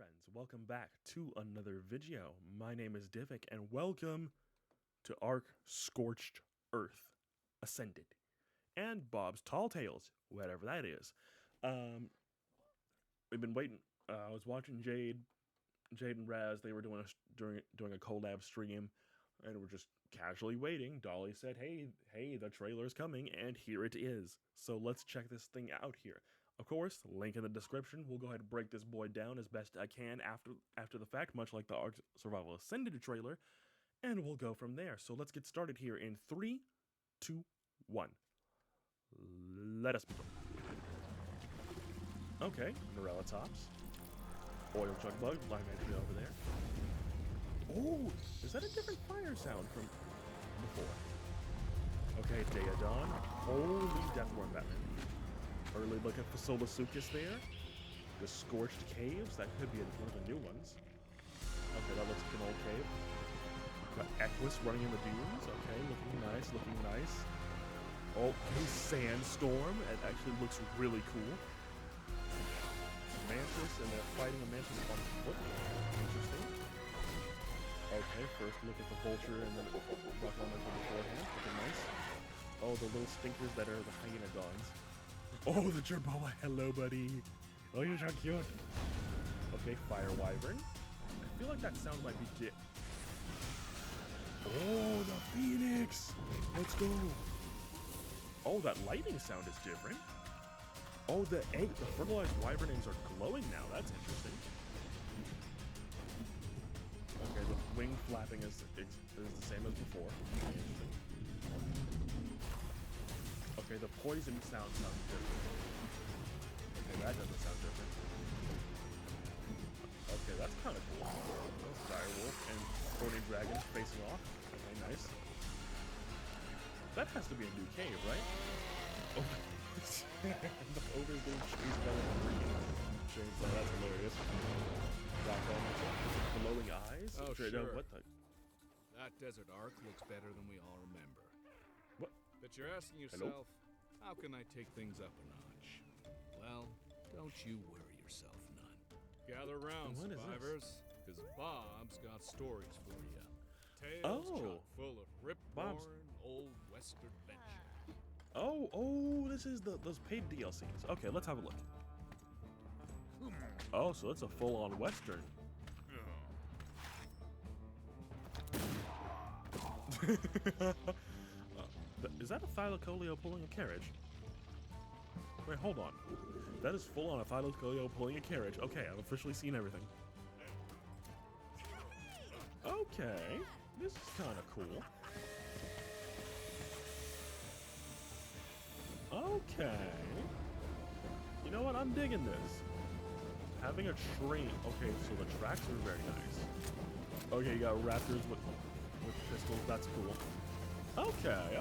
friends, welcome back to another video. My name is Divik and welcome to Ark Scorched Earth Ascended and Bob's Tall Tales, whatever that is. We've been waiting. I was watching Jade and Raz. They were doing a collab stream, and we're just casually waiting. Dolly said, "Hey, the trailer's coming," and here it is. So let's check this thing out here. Of course, link in the description. We'll go ahead and break this boy down as best I can after the fact, much like the Ark Survival Ascended trailer, and we'll go from there. So let's get started here in 3, 2, 1. Let us begin. Okay, Morella tops. Oil Chug Bug, live entry over there. Oh, is that a different fire sound from before? Okay, Day of Dawn. Holy Deathworm Batman. Early look at Fasolasuchus there. The Scorched Caves, that could be one of the new ones. Okay, that looks like an old cave. Got Equus running in the dunes. Okay, looking nice, looking nice. Okay, Sandstorm. It actually looks really cool. Mantis, and they're fighting a Mantis on foot. Interesting. Okay, first look at the Vulture and then Rock Elemental beforehand. Looking nice. Oh, the little stinkers that are the Hyenodons. Oh, the Jerboa. Hello, buddy. Oh, you're so cute. Okay, Fire Wyvern. I feel like that sound might be dip. Oh, the Phoenix. Let's go. Oh, that lightning sound is different. Oh, the fertilized wyvern eggs are glowing now. That's interesting. Okay, the wing flapping is the same as before. Interesting. Okay, the poison sound sounds different. Okay, that doesn't sound different. Okay, that's kind of cool. That's Direwolf and Thorny Dragon facing off. Okay, nice. That has to be a new cave, right? Oh. The ogre's getting chased by the freaking chainsaw. That's hilarious. Glowing eyes? Oh, sure. What the? That desert arc looks better than we all remember. What? But you're asking yourself, how can I take things up a notch? Well, don't you worry yourself none. Gather round, survivors, because Bob's got stories for you. Tales chock full of rip-roaring old west adventure. Oh, this is those paid DLCs. Okay, let's have a look. Oh, so it's a full-on Western. Is that a Thylacoleo pulling a carriage? Wait, hold on. That is full-on a Thylacoleo pulling a carriage. Okay, I've officially seen everything. Okay, this is kind of cool. Okay. You know what? I'm digging this. Having a train. Okay, so the tracks are very nice. Okay, you got raptors with pistols. That's cool. Okay.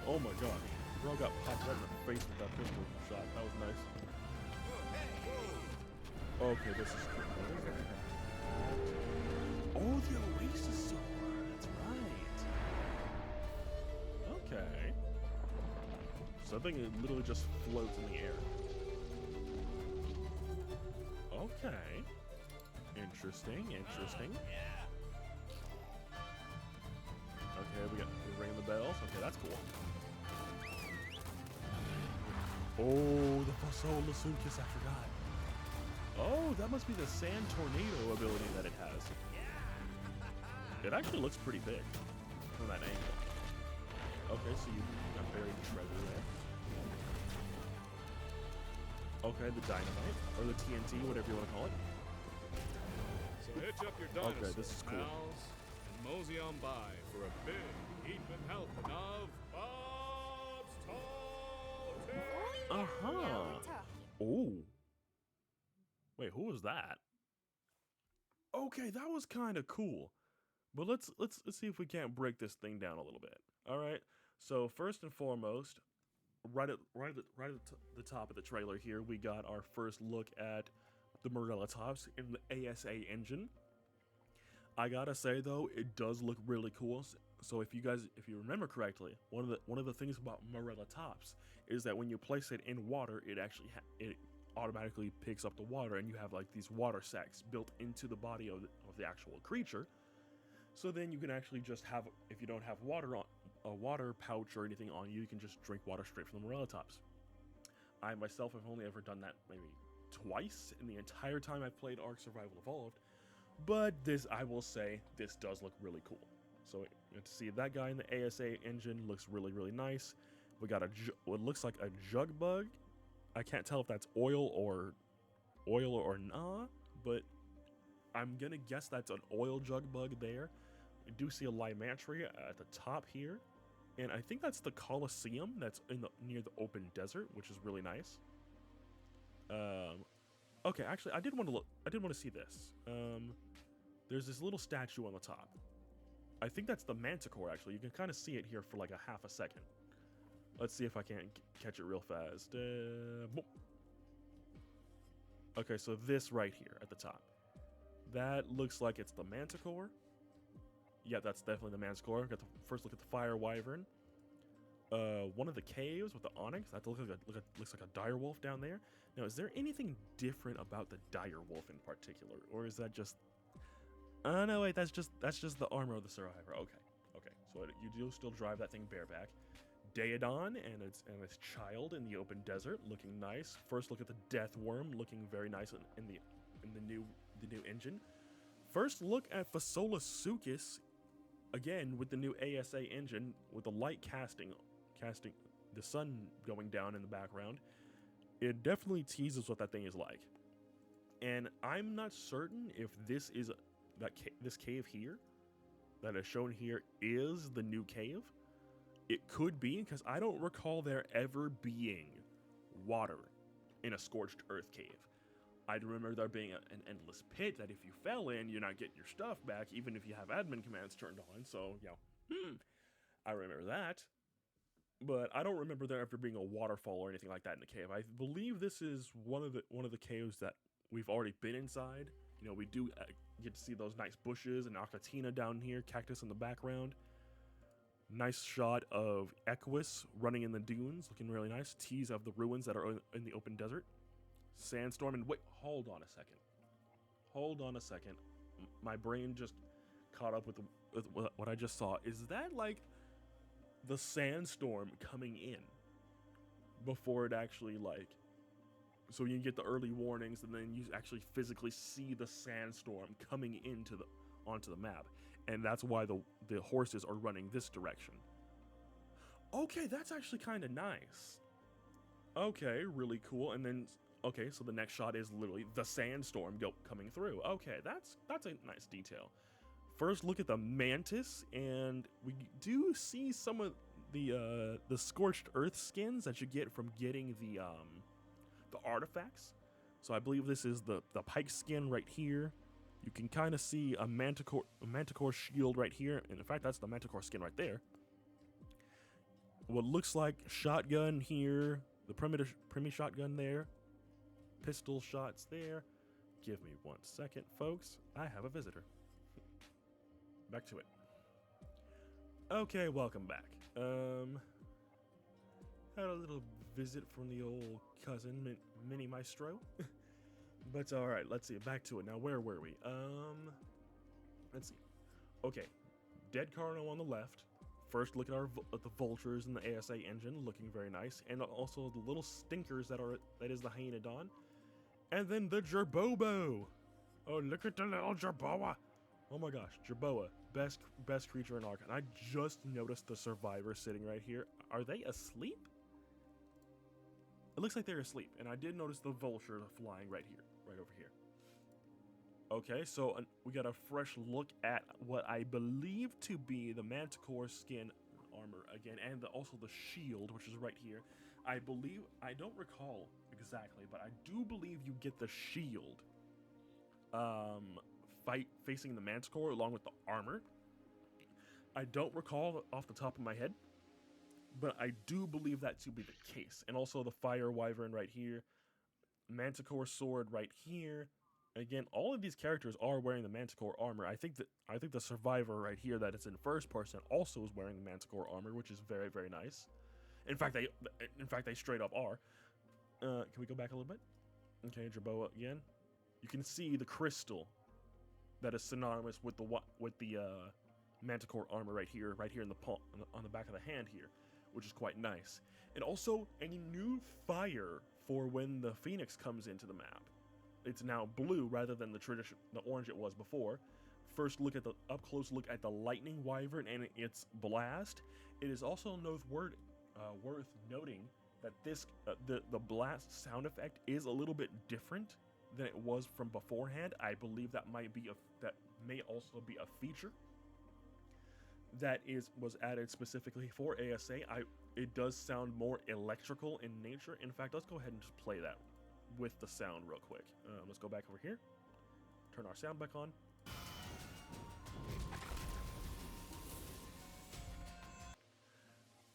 Oh my gosh. Bro got popped right in the face with that pistol shot. That was nice. Okay, this is cool. Oh, the Oasis sword. That's right. Okay. Something that literally just floats in the air. Okay. Interesting. Okay, we're ringing the bells. Okay, that's cool. Oh, the Fasolasuchus, I forgot. Oh, that must be the Sand Tornado ability that it has. It actually looks pretty big from that angle. Okay, so you got buried treasure there. Okay, the dynamite, or the TNT, whatever you want to call it. So hitch up your dinosaur Okay, this is cool. pals and mosey on by for a big heaping helping of Bob's Tall Tales. Uh-huh. Oh. Wait, who was that? Okay, that was kind of cool. But let's see if we can't break this thing down a little bit. All right. So first and foremost, right at the top of the trailer here, we got our first look at the Morella tops in the ASA engine. I gotta say though, it does look really cool. So if you remember correctly, one of the things about Morella tops is that when you place it in water, it automatically picks up the water, and you have like these water sacs built into the body of the actual creature. So then you can actually just have, if you don't have water on a water pouch or anything on you, you can just drink water straight from the Morella tops. I myself have only ever done that maybe twice in the entire time I've played Ark Survival Evolved, but this, I will say, this does look really cool. So you get to see that guy in the ASA engine looks really, really nice. We got what looks like a jug bug. I can't tell if that's oil or nah, but I'm gonna guess that's an oil jug bug there. We do see a Lymantria at the top here, and I think that's the Colosseum that's near the open desert, which is really nice. Okay, actually, I did want to see this. There's this little statue on the top. I think that's the Manticore, actually. You can kind of see it here for like a half a second. Let's see if I can't catch it real fast. Okay, so this right here at the top. That looks like it's the Manticore. Yeah, that's definitely the Manticore. Got the first look at the Fire Wyvern. One of the caves with the onyx. That looks like a dire wolf down there. Now, is there anything different about the dire wolf in particular, or is that just? Oh no, wait. That's just the armor of the survivor. Okay. So you do still drive that thing bareback. Daedon and its child in the open desert, looking nice. First look at the Death Worm, looking very nice in the new engine. First look at Fasola Sukis, again with the new ASA engine, with the light casting the sun going down in the background. It definitely teases what that thing is like. And I'm not certain if this is this cave here that is shown here is the new cave. It could be, because I don't recall there ever being water in a Scorched Earth cave. I remember there being an endless pit that if you fell in, you're not getting your stuff back, even if you have admin commands turned on. So, I remember that. But I don't remember there ever being a waterfall or anything like that in the cave. I believe this is one of the caves that we've already been inside. You know, we do get to see those nice bushes and Octatina down here, cactus in the background. Nice shot of Equus running in the dunes, looking really nice. Tease of the ruins that are in the open desert. Sandstorm, and wait, hold on a second. My brain just caught up with what I just saw. Is that like the sandstorm coming in before it actually, like, so you get the early warnings and then you actually physically see the sandstorm coming onto the map? And that's why the horses are running this direction. Okay, that's actually kind of nice. Okay, really cool. And then, okay, so the next shot is literally the sandstorm coming through. Okay, that's a nice detail. First look at the mantis, and we do see some of the Scorched Earth skins that you get from getting the artifacts. So I believe this is the pike skin right here. You can kind of see a manticore shield right here. And in fact, that's the manticore skin right there. What looks like shotgun here. The primi shotgun there. Pistol shots there. Give me 1 second, folks. I have a visitor. Back to it. Okay, welcome back. Had a little visit from the old cousin, Mini Maestro. But all right, let's see. Back to it. Now, where were we? Let's see. Okay, Dead Carno on the left. First, look at the vultures in the ASA engine, looking very nice, and also the little stinkers that is the Hyenodon, and then the Jerbobo. Oh, look at the little Jerboa. Oh my gosh, Jerboa, best creature in Ark. And I just noticed the survivor sitting right here. Are they asleep? It looks like they're asleep, and I did notice the vulture flying right over here. Okay, so we got a fresh look at what I believe to be the Manticore skin armor again, and also the shield, which is right here. I don't recall exactly, but I do believe you get the shield facing the Manticore along with the armor. I don't recall off the top of my head, but I do believe that to be the case. And also the Fire Wyvern right here, Manticore sword right here, Again, all of these characters are wearing the Manticore armor. I think the survivor right here that is in first person also is wearing the Manticore armor, which is very, very nice. In fact they straight up are. Can we go back a little bit? Okay, Jerboa again. You can see the crystal that is synonymous with the Manticore armor right here in the palm, on the back of the hand here, which is quite nice. And also a new fire for when the Phoenix comes into the map. It's now blue rather than the orange it was before. First look at the up close look at the lightning wyvern and its blast. It is also worth noting that this the blast sound effect is a little bit different than it was from beforehand. I believe that may also be a feature that was added specifically for ASA. It does sound more electrical in nature. In fact, let's go ahead and just play that with the sound real quick. Let's go back over here, turn our sound back on.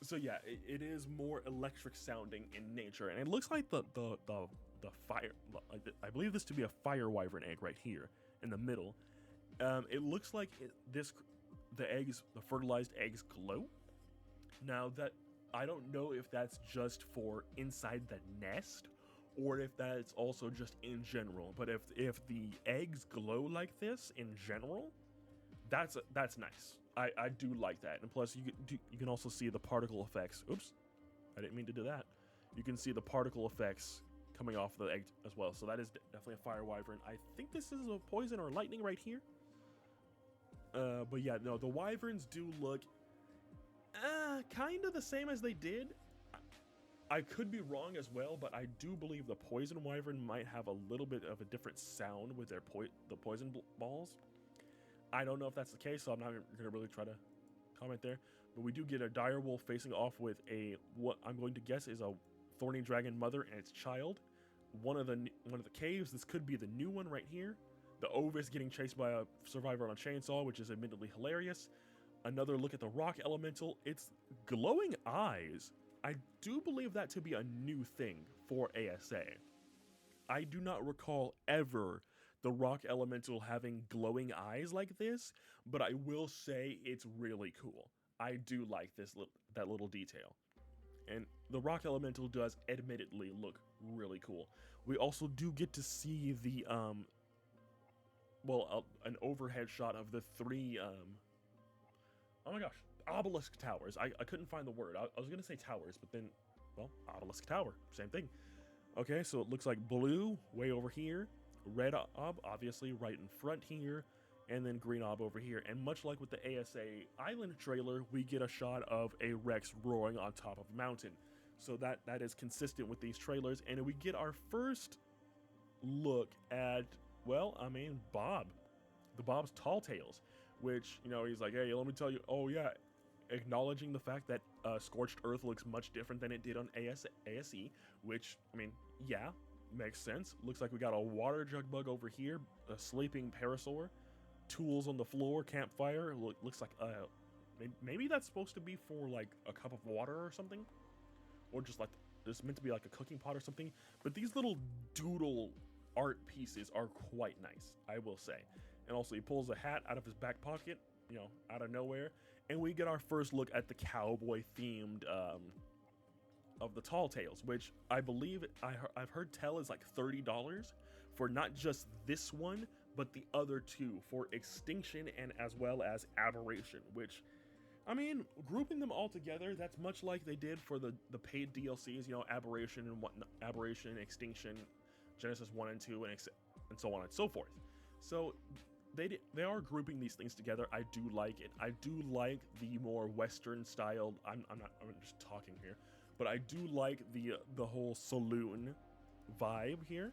So yeah, it is more electric sounding in nature, and it looks like the fire. I believe this to be a fire wyvern egg right here in the middle. It looks like the fertilized eggs glow. Now that I don't know if that's just for inside the nest, or if that's also just in general. But if the eggs glow like this in general, that's nice. I do like that. And plus you can also see the particle effects. Oops, I didn't mean to do that. You can see the particle effects coming off the egg as well. So that is definitely a fire wyvern. I think this is a poison or lightning right here. But yeah, no, the wyverns do look kind of the same as they did. I could be wrong as well, but I do believe the poison wyvern might have a little bit of a different sound with their the poison balls. I don't know if that's the case, so I'm not going to really try to comment there. But we do get a dire wolf facing off with what I'm going to guess is a thorny dragon mother and its child. One of the caves. This could be the new one right here. The Ovis getting chased by a survivor on a chainsaw, which is admittedly hilarious. Another look at the rock elemental. It's glowing eyes. I do believe that to be a new thing for ASA. I do not recall ever the rock elemental having glowing eyes like this, but I will say it's really cool. I do like that little detail. And the rock elemental does admittedly look really cool. We also do get to see the an overhead shot of the three oh my gosh, obelisk towers. I couldn't find the word. I was gonna say towers, but then, well, obelisk tower, same thing. Okay, so it looks like blue way over here, red ob obviously right in front here, and then green ob over here. And much like with the ASA Island trailer, we get a shot of a Rex roaring on top of a mountain. So that is consistent with these trailers, and we get our first look at, well, I mean, Bob's Tall Tales, which, you know, he's like, hey, let me tell you, oh yeah, acknowledging the fact that Scorched Earth looks much different than it did on ASE, which, I mean, yeah, makes sense. Looks like we got a water jug bug over here, a sleeping parasaur, tools on the floor, campfire. Looks like maybe that's supposed to be for like a cup of water or something, or just like it's meant to be like a cooking pot or something. But these little doodle art pieces are quite nice, I will say. And also he pulls a hat out of his back pocket, you know, out of nowhere, and we get our first look at the cowboy themed of the Tall Tales, which I believe I've heard tell is like $30 for not just this one, but the other two, for Extinction and as well as Aberration, which, I mean, grouping them all together, that's much like they did for the paid DLCs, you know, Aberration and whatnot, Aberration, Extinction, Genesis 1 and 2, and so on and so forth. So they are grouping these things together. I do like it. I do like the more Western styled. I'm just talking here, but I do like the whole saloon vibe here,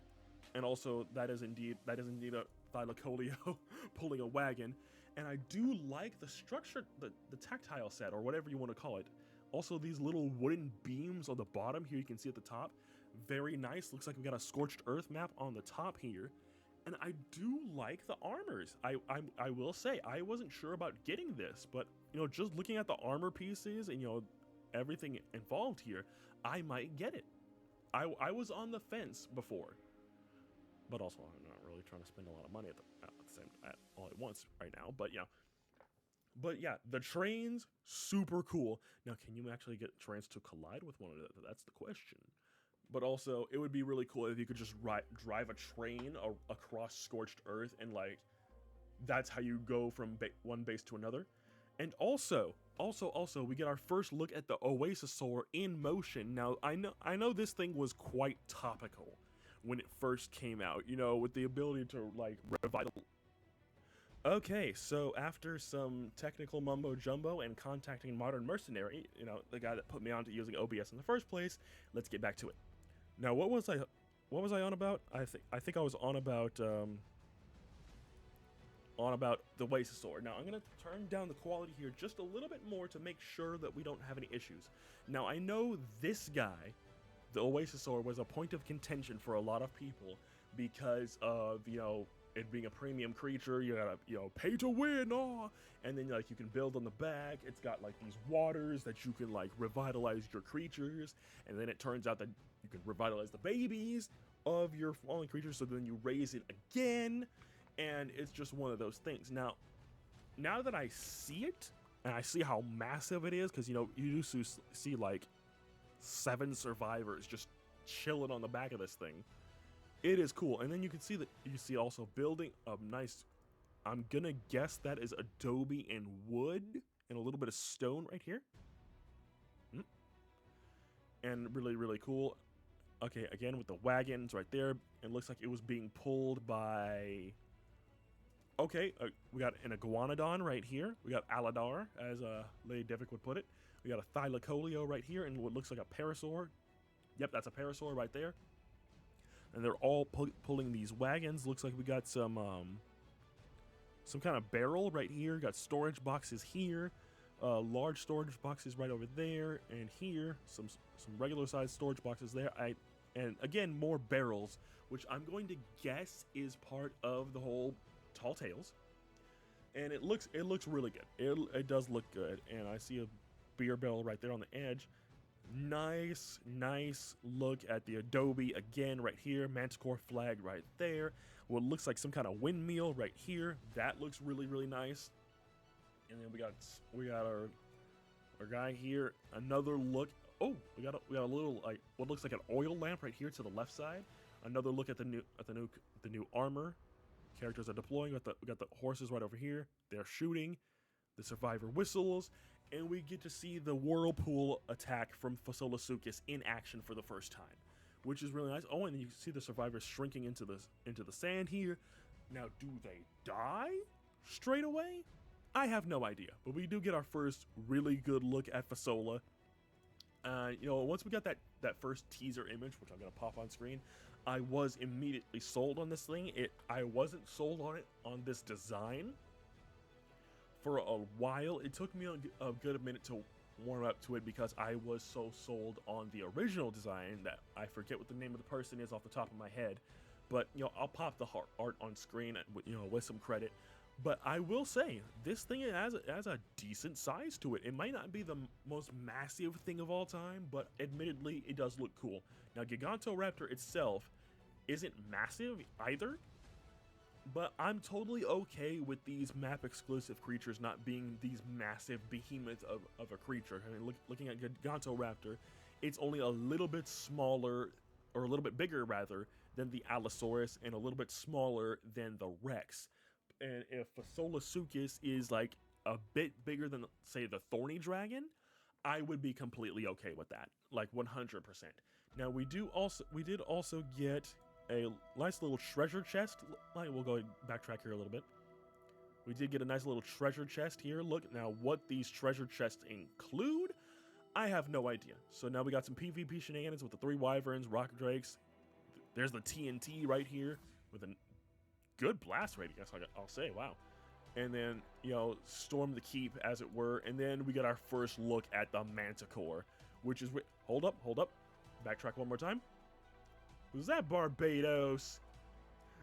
and also that is indeed a Thylacoleo pulling a wagon. And I do like the structure, the tactile set, or whatever you want to call it. Also, these little wooden beams on the bottom here, you can see at the top, very nice. Looks like we got a Scorched Earth map on the top here. And I do like the armors. I will say, I wasn't sure about getting this, but, you know, just looking at the armor pieces and, you know, everything involved here, I might get it. I was on the fence before. but also I'm not really trying to spend a lot of money at the same all at once right now. But yeah, the trains super cool. Now, can you actually get trains to collide with one another? That's the question. But also, it would be really cool if you could just drive a train across Scorched Earth, and like that's how you go from one base to another. And also, we get our first look at the Oasisaur in motion. Now, I know this thing was quite topical when it first came out. You know, with the ability to like revive. Okay, so after some technical mumbo jumbo and contacting Modern Mercenary, you know, the guy that put me onto using OBS in the first place, let's get back to it. Now, what was I on about? I think I was on about the Oasisaur. Now, I'm going to turn down the quality here just a little bit more to make sure that we don't have any issues. Now, I know this guy, the Oasisaur, was a point of contention for a lot of people because of, you know, it being a premium creature. You gotta, you know, pay to win, and then like you can build on the back. It's got like these waters that you can like revitalize your creatures, and then it turns out that you can revitalize the babies of your fallen creatures, so then you raise it again, and it's just one of those things. Now that I see it, and I see how massive it is, because you know you used to see like 7 survivors just chilling on the back of this thing. It is cool. And then you can see that you see also building a nice, I'm gonna guess that is adobe and wood and a little bit of stone right here. And really, really cool. Okay, again with the wagons right there. It looks like it was being pulled by, okay, we got an iguanodon right here. We got Aladar, as Lady Devik would put it. We got a Thylacoleo right here and what looks like a parasaur. Yep, that's a parasaur right there. And they're all pulling these wagons. Looks like we got some kind of barrel right here. Got storage boxes here, large storage boxes right over there, and here some regular sized storage boxes there. And again more barrels, which I'm going to guess is part of the whole Tall Tales. And it looks really good. It does look good. And I see a beer barrel right there on the edge. Nice look at the adobe again right here. Manticore flag right there. What looks like some kind of windmill right here. That looks really, really nice. And then we got our guy here. Another look. Oh, we got a little like what looks like an oil lamp right here to the left side. Another look at the new armor. Characters are deploying. We got the horses right over here. They're shooting. The survivor whistles. And we get to see the whirlpool attack from Fasolasuchus in action for the first time, which is really nice. Oh, and you see the survivors shrinking into the sand here. Now, do they die straight away? I have no idea, but we do get our first really good look at Fasola. You know, once we got that first teaser image, which I'm gonna pop on screen, I was immediately sold on this thing. I wasn't sold on it on this design. For a while, it took me a good minute to warm up to it because I was so sold on the original design that I forget what the name of the person is off the top of my head. But, you know, I'll pop the art on screen, you know, with some credit. But I will say, this thing has a decent size to it. It might not be the most massive thing of all time, but admittedly, it does look cool. Now, Gigantoraptor itself isn't massive either. But I'm totally okay with these map-exclusive creatures not being these massive behemoths of a creature. I mean, looking at Gigantoraptor, it's only a little bit smaller, or a little bit bigger, rather, than the Allosaurus, and a little bit smaller than the Rex. And if Fasolasuchus is, like, a bit bigger than, say, the Thorny Dragon, I would be completely okay with that. Like, 100%. Now, we did also get a nice little treasure chest. We'll go backtrack here a little bit. We did get a nice little treasure chest here. Look, now what these treasure chests include, I have no idea. So now we got some PvP shenanigans with the 3 wyverns, rock drakes. There's the TNT right here with a good blast rate, I guess I'll say. Wow. And then, you know, storm the keep, as it were. And then we got our first look at the Manticore, which is... Hold up. Backtrack one more time. Was that Barbados?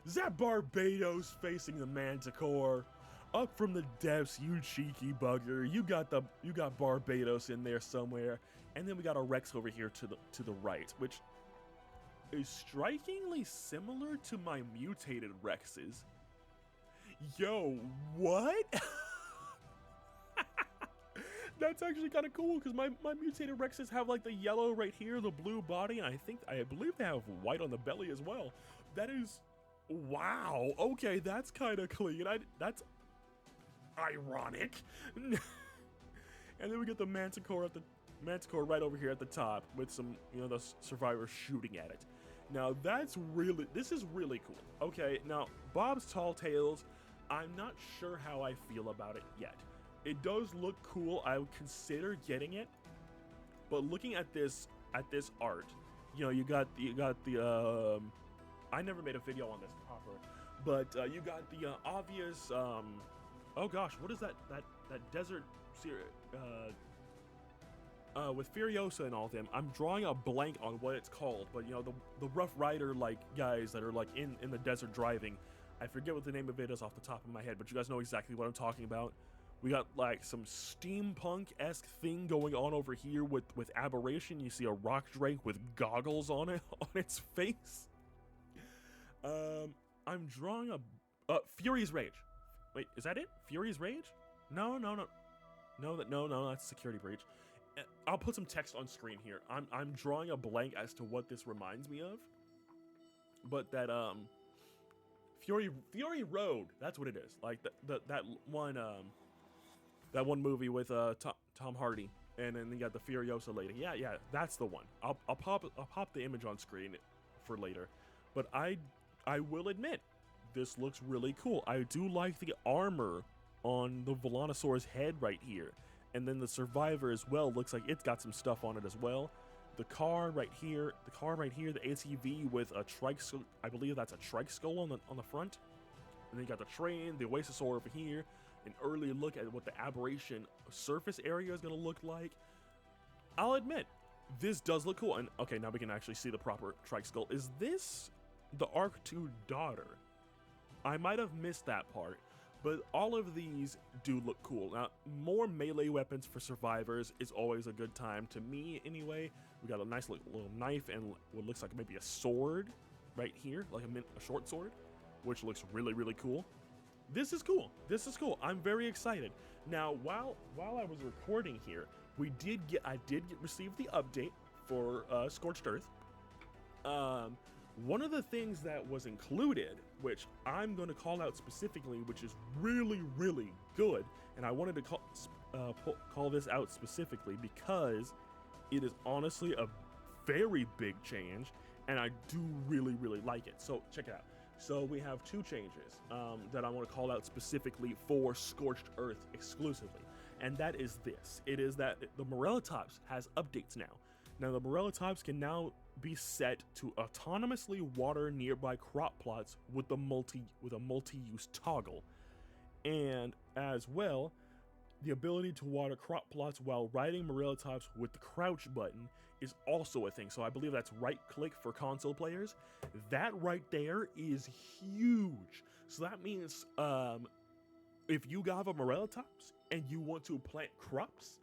Is that Barbados facing the Manticore? Up from the depths, you cheeky bugger. You got Barbados in there somewhere. And then we got a Rex over here to the right, which is strikingly similar to my mutated Rexes. Yo, what? That's actually kind of cool because my mutated Rexes have like the yellow right here, the blue body, and I believe they have white on the belly as well. That is, wow. Okay, that's kind of clean. That's ironic. And then we get the Manticore right over here at the top with some, you know, the survivors shooting at it. Now this is really cool. Okay, now Bob's Tall Tales, I'm not sure how I feel about it yet. It does look cool. I would consider getting it, but looking at this art, you know, you got the I never made a video on this proper, but you got the obvious oh gosh, what is that desert series with Furiosa and all of them? I'm drawing a blank on what it's called, but you know, the Rough Rider like guys that are like in the desert driving. I forget what the name of it is off the top of my head, but you guys know exactly what I'm talking about. We got like some steampunk-esque thing going on over here with Aberration. You see a rock drake with goggles on it on its face. I'm drawing a Fury's Rage. Wait, is that it? Fury's Rage? No, that's Security Breach. I'll put some text on screen here. I'm drawing a blank as to what this reminds me of. But that Fury Road, that's what it is. Like that one movie with Tom Hardy, and then you got the Furiosa lady. Yeah, that's the one. I'll pop the image on screen for later. But I will admit, this looks really cool. I do like the armor on the Volanosaur's head right here, and then the Survivor as well looks like it's got some stuff on it as well. The car right here, the ATV with a trike skull. I believe that's a trike skull on the front. And then you got the train, the Oasasaur over here. An early look at what the Aberration surface area is going to look like. I'll admit, this does look cool. And okay, now we can actually see the proper trike skull. Is this the Arc 2 daughter? I might have missed that part, but all of these do look cool. Now, more melee weapons for survivors is always a good time, to me anyway. We got a nice little knife and what looks like maybe a sword right here, like a short sword, which looks really, really cool. This is cool. I'm very excited. Now, while I was recording here, I did receive the update for Scorched Earth. One of the things that was included, which I'm going to call out specifically, which is really, really good, and I wanted to call this out specifically because it is honestly a very big change, and I do really, really like it. So check it out. So we have two changes that I want to call out specifically for Scorched Earth exclusively, and that is this. It is that the Morellatops has updates now. Now the Morellatops can now be set to autonomously water nearby crop plots with a multi-use toggle, and as well, the ability to water crop plots while riding Morellatops with the crouch button is also a thing. So I believe that's right click for console players. That right there is huge. So that means if you have a Morellatops and you want to plant crops,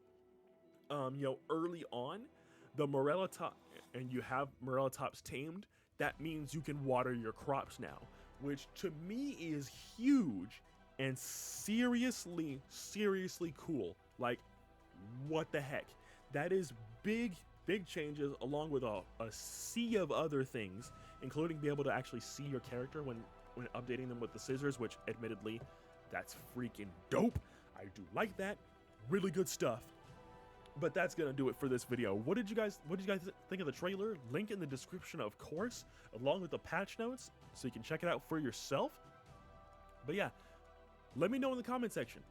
early on, the Morellatops, and you have Morellatops tamed, that means you can water your crops now, which to me is huge and seriously cool. Like, what the heck? That is big changes, along with a sea of other things, including being able to actually see your character when updating them with the scissors, which admittedly, that's freaking dope. I do like that. Really good stuff. But that's gonna do it for this video. What did you guys think of the trailer? Link in the description, of course, along with the patch notes, so you can check it out for yourself. But yeah, let me know in the comment section.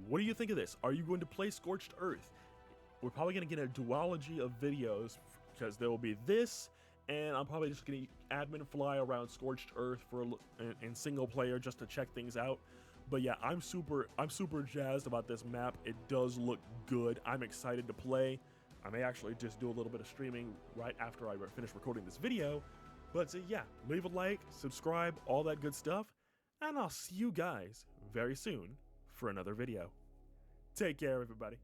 What do you think of this? Are you going to play Scorched Earth? We're probably gonna get a duology of videos, because there will be this, and I'm probably just gonna admin fly around Scorched Earth in single player just to check things out. But yeah, I'm super jazzed about this map. It does look good. I'm excited to play. I may actually just do a little bit of streaming right after I finish recording this video. But yeah, leave a like, subscribe, all that good stuff, and I'll see you guys very soon for another video. Take care, everybody.